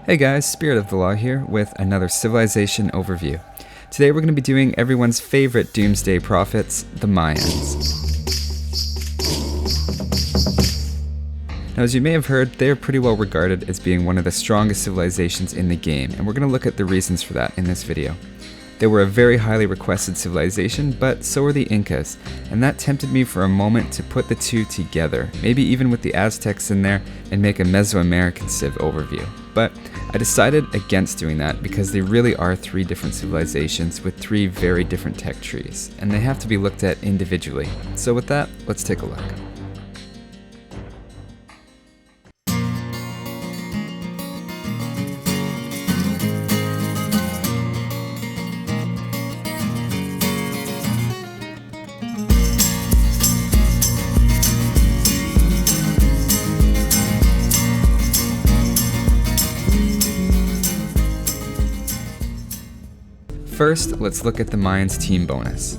Hey guys, Spirit of the Law here with another Civilization overview. Today we're going to be doing everyone's favorite doomsday prophets, the Mayans. Now, as you may have heard, they are pretty well regarded as being one of the strongest civilizations in the game, and we're going to look at the reasons for that in this video. They were a very highly requested civilization, but so were the Incas, and that tempted me for a moment to put the two together, maybe even with the Aztecs in there, and make a Mesoamerican Civ overview. But I decided against doing that because they really are three different civilizations with three very different tech trees, and they have to be looked at individually. So with that, let's take a look. First, let's look at the Mayans team bonus.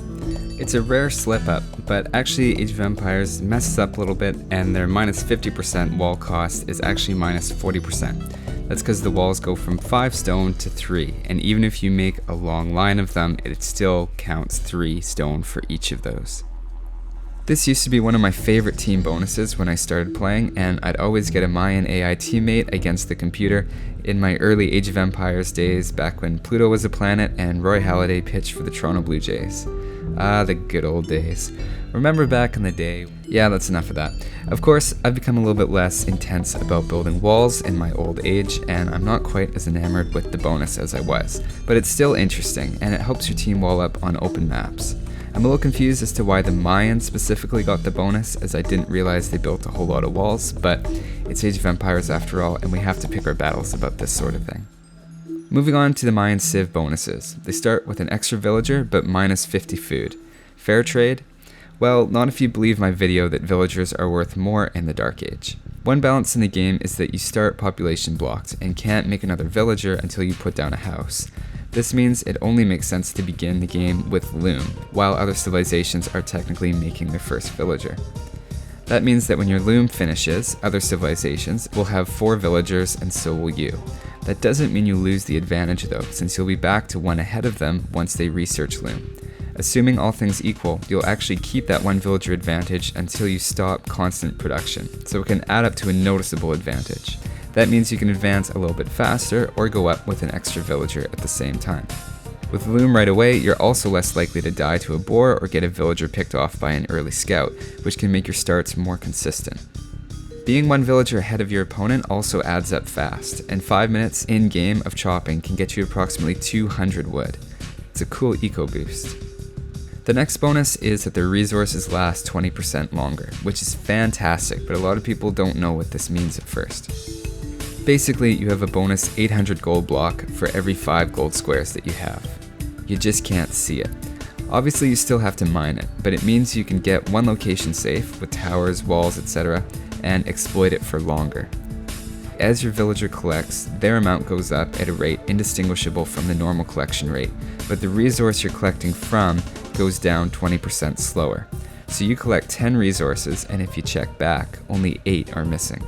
It's a rare slip up, but actually Age of Empires messes up a little bit and their minus 50% wall cost is actually minus 40%. That's because the walls go from 5 stone to 3, and even if you make a long line of them, it still counts 3 stone for each of those. This used to be one of my favorite team bonuses when I started playing, and I'd always get a Mayan AI teammate against the computer in my early Age of Empires days back when Pluto was a planet and Roy Halladay pitched for the Toronto Blue Jays. Ah, the good old days. Remember back in the day? Yeah, that's enough of that. Of course, I've become a little bit less intense about building walls in my old age, and I'm not quite as enamored with the bonus as I was, but it's still interesting, and it helps your team wall up on open maps. I'm a little confused as to why the Mayans specifically got the bonus, as I didn't realize they built a whole lot of walls, but it's Age of Empires after all, and we have to pick our battles about this sort of thing. Moving on to the Mayan Civ bonuses. They start with an extra villager, but minus 50 food. Fair trade? Well, not if you believe my video that villagers are worth more in the Dark Age. One balance in the game is that you start population blocked, and can't make another villager until you put down a house. This means it only makes sense to begin the game with loom, while other civilizations are technically making their first villager. That means that when your loom finishes, other civilizations will have 4 villagers and so will you. That doesn't mean you lose the advantage though, since you'll be back to 1 ahead of them once they research loom. Assuming all things equal, you'll actually keep that 1 villager advantage until you stop constant production, so it can add up to a noticeable advantage. That means you can advance a little bit faster or go up with an extra villager at the same time. With loom right away, you're also less likely to die to a boar or get a villager picked off by an early scout, which can make your starts more consistent. Being 1 villager ahead of your opponent also adds up fast, and 5 minutes in-game of chopping can get you approximately 200 wood. It's a cool eco boost. The next bonus is that their resources last 20% longer, which is fantastic, but a lot of people don't know what this means at first. Basically, you have a bonus 800 gold block for every 5 gold squares that you have. You just can't see it. Obviously, you still have to mine it, but it means you can get one location safe with towers, walls, etc., and exploit it for longer. As your villager collects, their amount goes up at a rate indistinguishable from the normal collection rate, but the resource you're collecting from goes down 20% slower. So you collect 10 resources, and if you check back, only 8 are missing.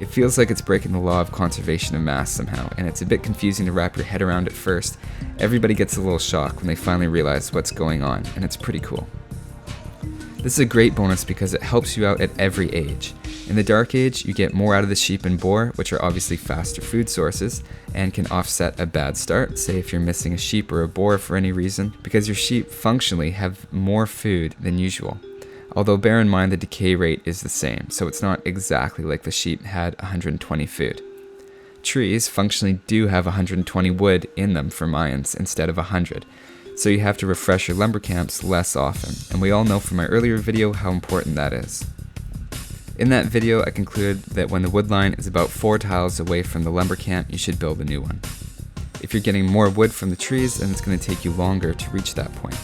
It feels like it's breaking the law of conservation of mass somehow, and it's a bit confusing to wrap your head around at first. Everybody gets a little shock when they finally realize what's going on, and it's pretty cool. This is a great bonus because it helps you out at every age. In the Dark Age, you get more out of the sheep and boar, which are obviously faster food sources, and can offset a bad start, say if you're missing a sheep or a boar for any reason, because your sheep functionally have more food than usual. Although bear in mind the decay rate is the same, so it's not exactly like the sheep had 120 food. Trees functionally do have 120 wood in them for Mayans instead of 100, so you have to refresh your lumber camps less often, and we all know from my earlier video how important that is. In that video I concluded that when the wood line is about 4 tiles away from the lumber camp, you should build a new one. If you're getting more wood from the trees, then it's going to take you longer to reach that point.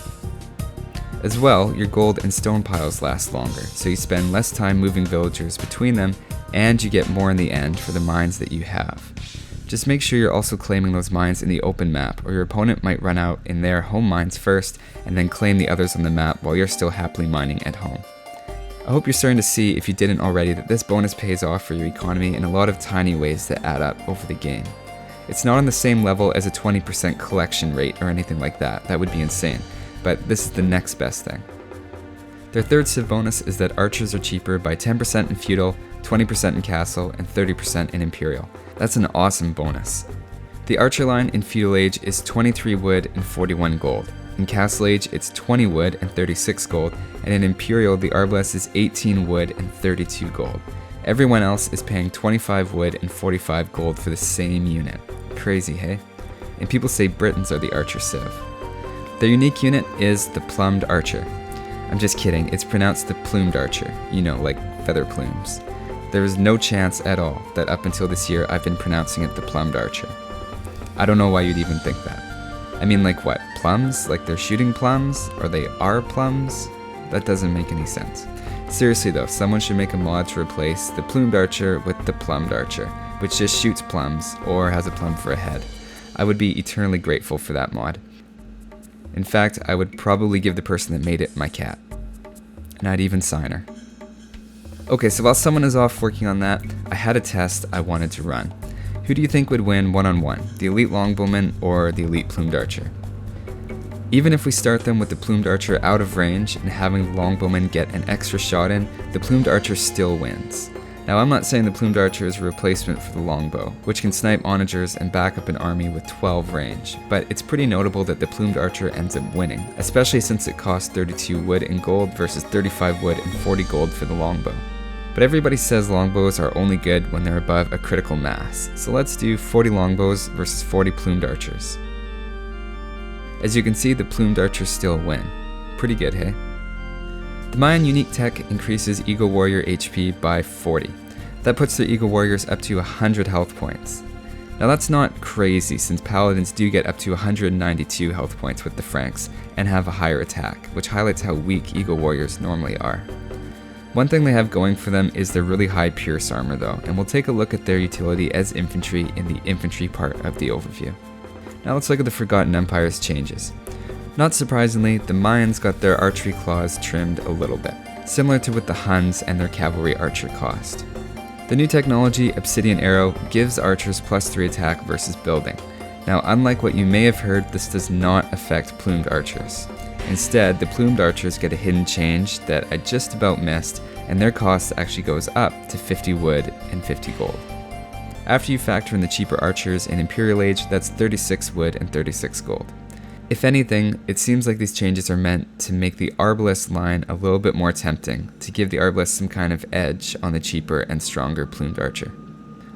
As well, your gold and stone piles last longer, so you spend less time moving villagers between them, and you get more in the end for the mines that you have. Just make sure you're also claiming those mines in the open map, or your opponent might run out in their home mines first, and then claim the others on the map while you're still happily mining at home. I hope you're starting to see, if you didn't already, that this bonus pays off for your economy in a lot of tiny ways that add up over the game. It's not on the same level as a 20% collection rate or anything like that. That would be insane. But this is the next best thing. Their third civ bonus is that archers are cheaper by 10% in feudal, 20% in castle, and 30% in imperial. That's an awesome bonus. The archer line in feudal age is 23 wood and 41 gold. In castle age, it's 20 wood and 36 gold, and in imperial, the arbalest is 18 wood and 32 gold. Everyone else is paying 25 wood and 45 gold for the same unit. Crazy, hey? And people say Britons are the archer civ. Their unique unit is the Plumed Archer. I'm just kidding, it's pronounced the Plumed Archer, you know, like feather plumes. There is no chance at all that up until this year I've been pronouncing it the Plumed Archer. I don't know why you'd even think that. I mean, like what, plums? Like they're shooting plums? Or they are plums? That doesn't make any sense. Seriously though, someone should make a mod to replace the Plumed Archer with the Plumed Archer, which just shoots plums, or has a plum for a head. I would be eternally grateful for that mod. In fact, I would probably give the person that made it my cat. And I'd even sign her. Okay, so while someone is off working on that, I had a test I wanted to run. Who do you think would win one-on-one, the elite longbowman or the elite plumed archer? Even if we start them with the plumed archer out of range and having the longbowman get an extra shot in, the plumed archer still wins. Now I'm not saying the plumed archer is a replacement for the longbow, which can snipe onagers and back up an army with 12 range, but it's pretty notable that the plumed archer ends up winning, especially since it costs 32 wood and gold versus 35 wood and 40 gold for the longbow. But everybody says longbows are only good when they're above a critical mass, so let's do 40 longbows versus 40 plumed archers. As you can see, the plumed archers still win. Pretty good, hey? The Mayan unique tech increases Eagle Warrior HP by 40. That puts their Eagle Warriors up to 100 health points. Now that's not crazy since Paladins do get up to 192 health points with the Franks and have a higher attack, which highlights how weak Eagle Warriors normally are. One thing they have going for them is their really high Pierce armor though, and we'll take a look at their utility as infantry in the infantry part of the overview. Now let's look at the Forgotten Empire's changes. Not surprisingly, the Mayans got their archery claws trimmed a little bit, similar to what the Huns and their cavalry archer cost. The new technology, Obsidian Arrow, gives archers +3 attack versus building. Now unlike what you may have heard, this does not affect plumed archers. Instead, the plumed archers get a hidden change that I just about missed, and their cost actually goes up to 50 wood and 50 gold. After you factor in the cheaper archers in Imperial Age, that's 36 wood and 36 gold. If anything, it seems like these changes are meant to make the arbalest line a little bit more tempting, to give the arbalest some kind of edge on the cheaper and stronger plumed archer.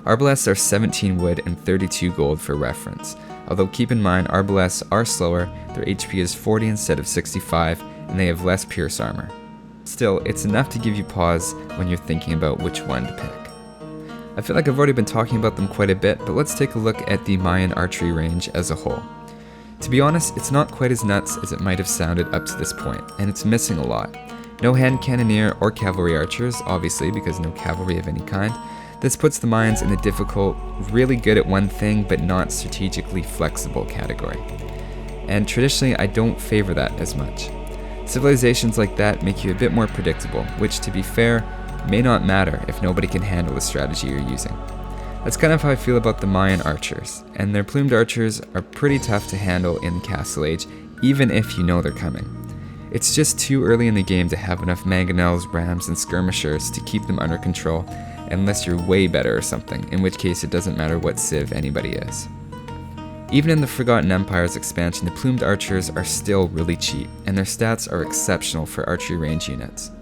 Arbalests are 17 wood and 32 gold for reference, although keep in mind arbalests are slower, their HP is 40 instead of 65, and they have less pierce armor. Still, it's enough to give you pause when you're thinking about which one to pick. I feel like I've already been talking about them quite a bit, but let's take a look at the Mayan archery range as a whole. To be honest, it's not quite as nuts as it might have sounded up to this point, and it's missing a lot. No hand cannoneer or cavalry archers, obviously, because no cavalry of any kind. This puts the Mayans in the difficult, really good at one thing but not strategically flexible category. And traditionally, I don't favor that as much. Civilizations like that make you a bit more predictable, which, to be fair, may not matter if nobody can handle the strategy you're using. That's kind of how I feel about the Mayan archers, and their plumed archers are pretty tough to handle in the Castle Age, even if you know they're coming. It's just too early in the game to have enough mangonels, rams, and skirmishers to keep them under control, unless you're way better or something, in which case it doesn't matter what civ anybody is. Even in the Forgotten Empire's expansion, the plumed archers are still really cheap, and their stats are exceptional for archery range units.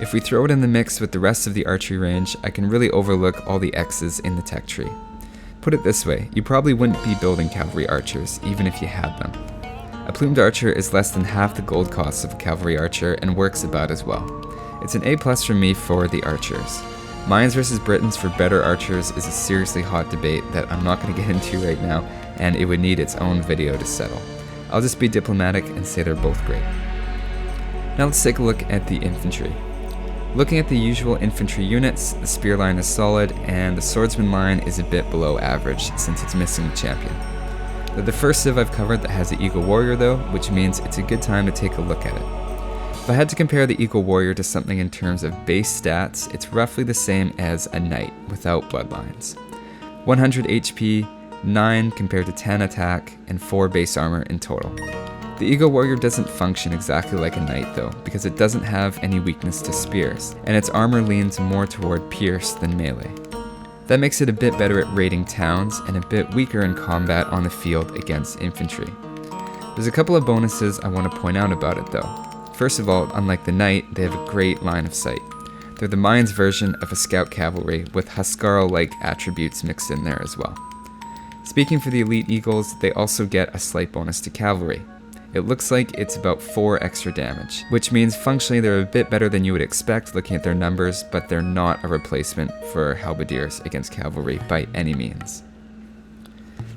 If we throw it in the mix with the rest of the archery range, I can really overlook all the X's in the tech tree. Put it this way, you probably wouldn't be building cavalry archers, even if you had them. A plumed archer is less than half the gold cost of a cavalry archer and works about as well. It's an A+ from me for the archers. Mayans versus Britons for better archers is a seriously hot debate that I'm not going to get into right now, and it would need its own video to settle. I'll just be diplomatic and say they're both great. Now let's take a look at the infantry. Looking at the usual infantry units, the spear line is solid, and the swordsman line is a bit below average since it's missing the champion. They're the first civ I've covered that has the Eagle Warrior though, which means it's a good time to take a look at it. If I had to compare the Eagle Warrior to something in terms of base stats, it's roughly the same as a knight without bloodlines. 100 HP, 9 compared to 10 attack, and 4 base armor in total. The Eagle Warrior doesn't function exactly like a knight though, because it doesn't have any weakness to spears, and its armor leans more toward pierce than melee. That makes it a bit better at raiding towns, and a bit weaker in combat on the field against infantry. There's a couple of bonuses I want to point out about it though. First of all, unlike the knight, they have a great line of sight. They're the Mayans version of a scout cavalry with Huskarl-like attributes mixed in there as well. Speaking for the elite eagles, they also get a slight bonus to cavalry. It looks like it's about 4 extra damage, which means functionally they're a bit better than you would expect looking at their numbers, but they're not a replacement for halberdiers against cavalry by any means.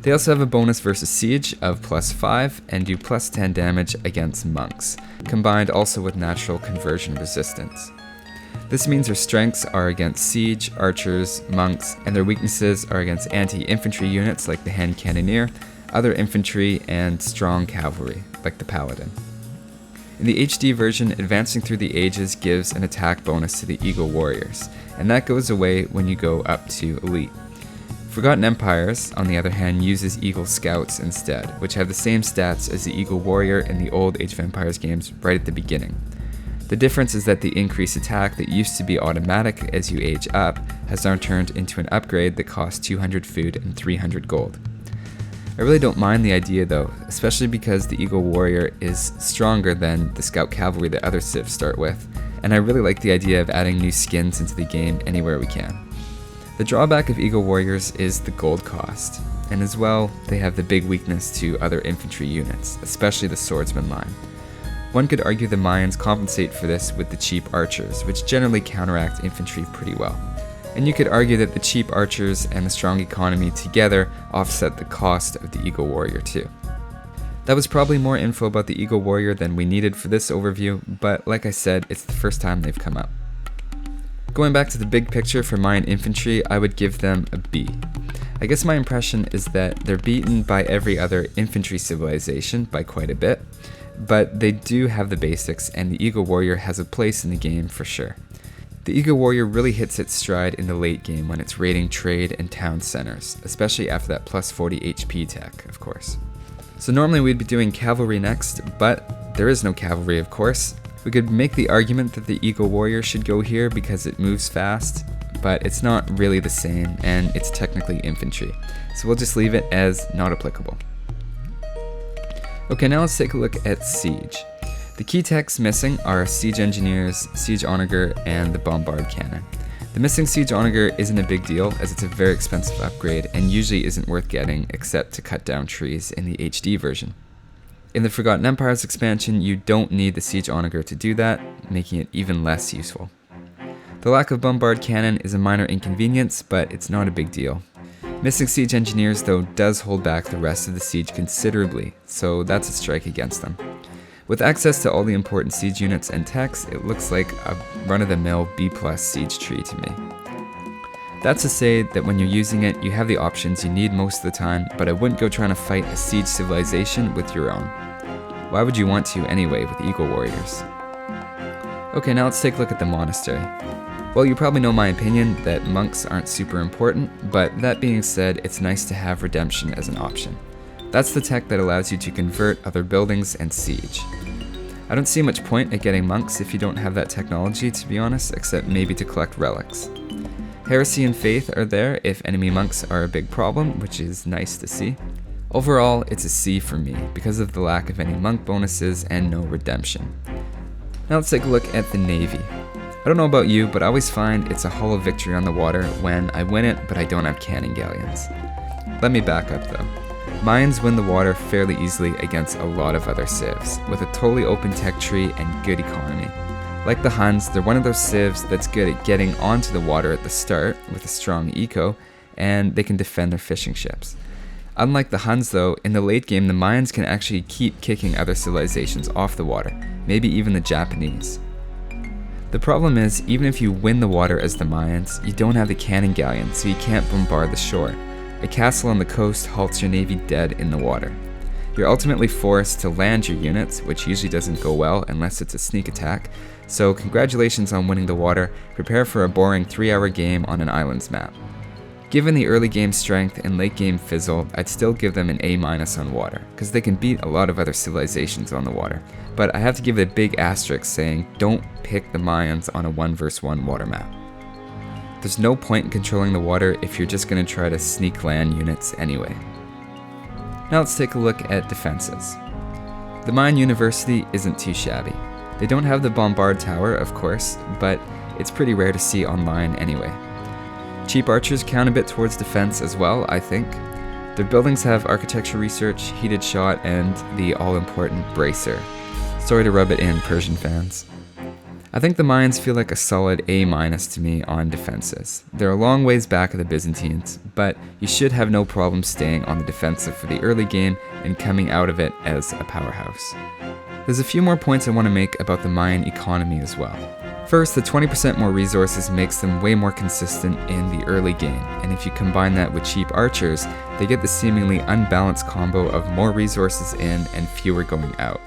They also have a bonus versus siege of +5 and do +10 damage against monks, combined also with natural conversion resistance. This means their strengths are against siege, archers, monks, and their weaknesses are against anti-infantry units like the hand cannoneer, other infantry, and strong cavalry like the paladin. In the HD version, advancing through the ages gives an attack bonus to the Eagle Warriors, and that goes away when you go up to elite. Forgotten Empires, on the other hand, uses Eagle Scouts instead, which have the same stats as the Eagle Warrior in the old Age of Empires games right at the beginning. The difference is that the increased attack that used to be automatic as you age up has now turned into an upgrade that costs 200 food and 300 gold. I really don't mind the idea though, especially because the Eagle Warrior is stronger than the Scout Cavalry that other civs start with, and I really like the idea of adding new skins into the game anywhere we can. The drawback of Eagle Warriors is the gold cost, and as well, they have the big weakness to other infantry units, especially the swordsman line. One could argue the Mayans compensate for this with the cheap archers, which generally counteract infantry pretty well. And you could argue that the cheap archers and the strong economy together offset the cost of the Eagle Warrior too. That was probably more info about the Eagle Warrior than we needed for this overview, but like I said, it's the first time they've come up. Going back to the big picture for Mayan infantry, I would give them a B. I guess my impression is that they're beaten by every other infantry civilization by quite a bit, but they do have the basics, and the Eagle Warrior has a place in the game for sure. The Eagle Warrior really hits its stride in the late game when it's raiding trade and town centers, especially after that +40 HP tech, of course. So normally we'd be doing cavalry next, but there is no cavalry, of course. We could make the argument that the Eagle Warrior should go here because it moves fast, but it's not really the same, and it's technically infantry. So we'll just leave it as not applicable. Okay, now let's take a look at Siege. The key techs missing are Siege Engineers, Siege Onager, and the Bombard Cannon. The missing Siege Onager isn't a big deal, as it's a very expensive upgrade and usually isn't worth getting except to cut down trees in the HD version. In the Forgotten Empires expansion, you don't need the Siege Onager to do that, making it even less useful. The lack of Bombard Cannon is a minor inconvenience, but it's not a big deal. Missing Siege Engineers though does hold back the rest of the siege considerably, so that's a strike against them. With access to all the important siege units and techs, it looks like a run-of-the-mill B+ siege tree to me. That's to say that when you're using it, you have the options you need most of the time, but I wouldn't go trying to fight a siege civilization with your own. Why would you want to anyway with Eagle Warriors? Okay, now let's take a look at the Monastery. Well, you probably know my opinion that monks aren't super important, but that being said, it's nice to have redemption as an option. That's the tech that allows you to convert other buildings and siege. I don't see much point at getting monks if you don't have that technology, to be honest, except maybe to collect relics. Heresy and Faith are there if enemy monks are a big problem, which is nice to see. Overall, it's a C for me, because of the lack of any monk bonuses and no redemption. Now let's take a look at the Navy. I don't know about you, but I always find it's a hollow victory on the water when I win it, but I don't have cannon galleons. Let me back up though. Mayans win the water fairly easily against a lot of other civs, with a totally open tech tree and good economy. Like the Huns, they're one of those civs that's good at getting onto the water at the start with a strong eco, and they can defend their fishing ships. Unlike the Huns though, in the late game the Mayans can actually keep kicking other civilizations off the water, maybe even the Japanese. The problem is, even if you win the water as the Mayans, you don't have the cannon galleon, so you can't bombard the shore. A castle on the coast halts your navy dead in the water. You're ultimately forced to land your units, which usually doesn't go well unless it's a sneak attack, so congratulations on winning the water. Prepare for a boring 3-hour game on an islands map. Given the early game strength and late game fizzle, I'd still give them an A- on water, because they can beat a lot of other civilizations on the water. But I have to give it a big asterisk saying, don't pick the Mayans on a 1 vs 1 water map. There's no point in controlling the water if you're just going to try to sneak land units anyway. Now let's take a look at defenses. The Mayan University isn't too shabby. They don't have the Bombard Tower, of course, but it's pretty rare to see online anyway. Cheap archers count a bit towards defense as well, I think. Their buildings have architecture research, heated shot, and the all-important bracer. Sorry to rub it in, Persian fans. I think the Mayans feel like a solid A- to me on defenses. They're a long ways back of the Byzantines, but you should have no problem staying on the defensive for the early game and coming out of it as a powerhouse. There's a few more points I want to make about the Mayan economy as well. First, the 20% more resources makes them way more consistent in the early game, and if you combine that with cheap archers, they get the seemingly unbalanced combo of more resources in and fewer going out.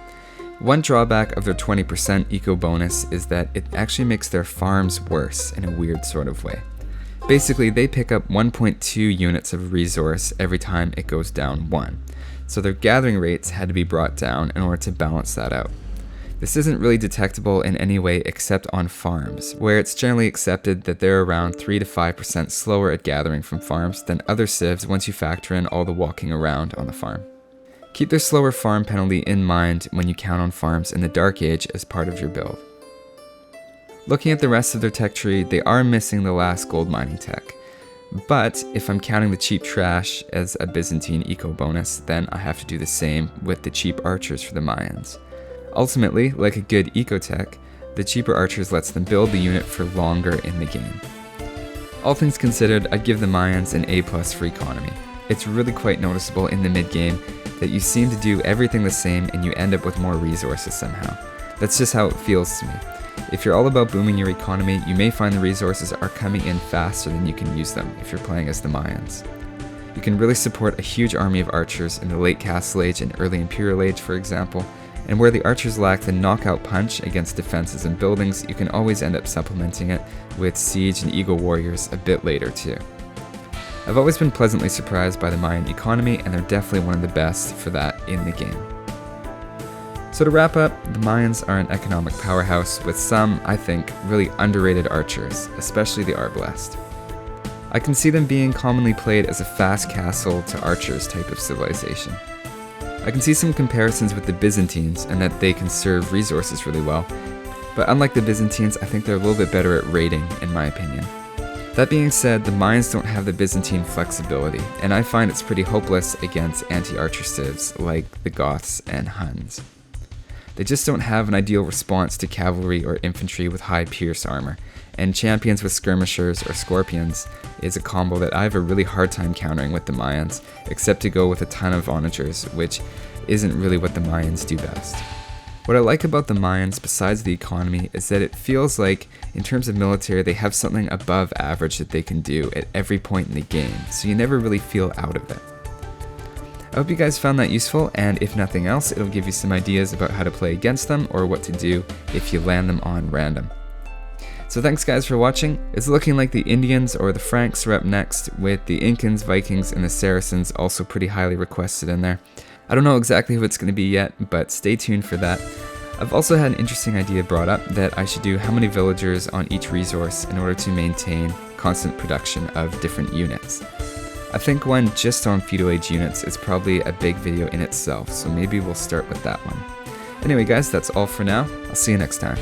One drawback of their 20% eco bonus is that it actually makes their farms worse in a weird sort of way. Basically, they pick up 1.2 units of resource every time it goes down 1, so their gathering rates had to be brought down in order to balance that out. This isn't really detectable in any way except on farms, where it's generally accepted that they're around 3 to 5% slower at gathering from farms than other civs once you factor in all the walking around on the farm. Keep their slower farm penalty in mind when you count on farms in the Dark Age as part of your build. Looking at the rest of their tech tree, they are missing the last gold mining tech. But if I'm counting the cheap trash as a Byzantine eco bonus, then I have to do the same with the cheap archers for the Mayans. Ultimately, like a good ecotech, the cheaper archers lets them build the unit for longer in the game. All things considered, I'd give the Mayans an A+ for economy. It's really quite noticeable in the mid-game that you seem to do everything the same and you end up with more resources somehow. That's just how it feels to me. If you're all about booming your economy, you may find the resources are coming in faster than you can use them if you're playing as the Mayans. You can really support a huge army of archers in the late Castle Age and early Imperial Age, for example, and where the archers lack the knockout punch against defenses and buildings, you can always end up supplementing it with siege and eagle warriors a bit later too. I've always been pleasantly surprised by the Mayan economy, and they're definitely one of the best for that in the game. So to wrap up, the Mayans are an economic powerhouse with some, I think, really underrated archers, especially the Arbalest. I can see them being commonly played as a fast castle to archers type of civilization. I can see some comparisons with the Byzantines and that they conserve resources really well, but unlike the Byzantines, I think they're a little bit better at raiding, in my opinion. That being said, the Mayans don't have the Byzantine flexibility, and I find it's pretty hopeless against anti-archer civs like the Goths and Huns. They just don't have an ideal response to cavalry or infantry with high pierce armor, and champions with skirmishers or scorpions is a combo that I have a really hard time countering with the Mayans, except to go with a ton of onagers, which isn't really what the Mayans do best. What I like about the Mayans, besides the economy, is that it feels like, in terms of military, they have something above average that they can do at every point in the game, so you never really feel out of it. I hope you guys found that useful, and if nothing else, it'll give you some ideas about how to play against them or what to do if you land them on random. So thanks guys for watching. It's looking like the Indians or the Franks are up next, with the Incans, Vikings, and the Saracens also pretty highly requested in there. I don't know exactly who it's going to be yet, but stay tuned for that. I've also had an interesting idea brought up that I should do how many villagers on each resource in order to maintain constant production of different units. I think one just on feudal age units is probably a big video in itself, so maybe we'll start with that one. Anyway guys, that's all for now. I'll see you next time.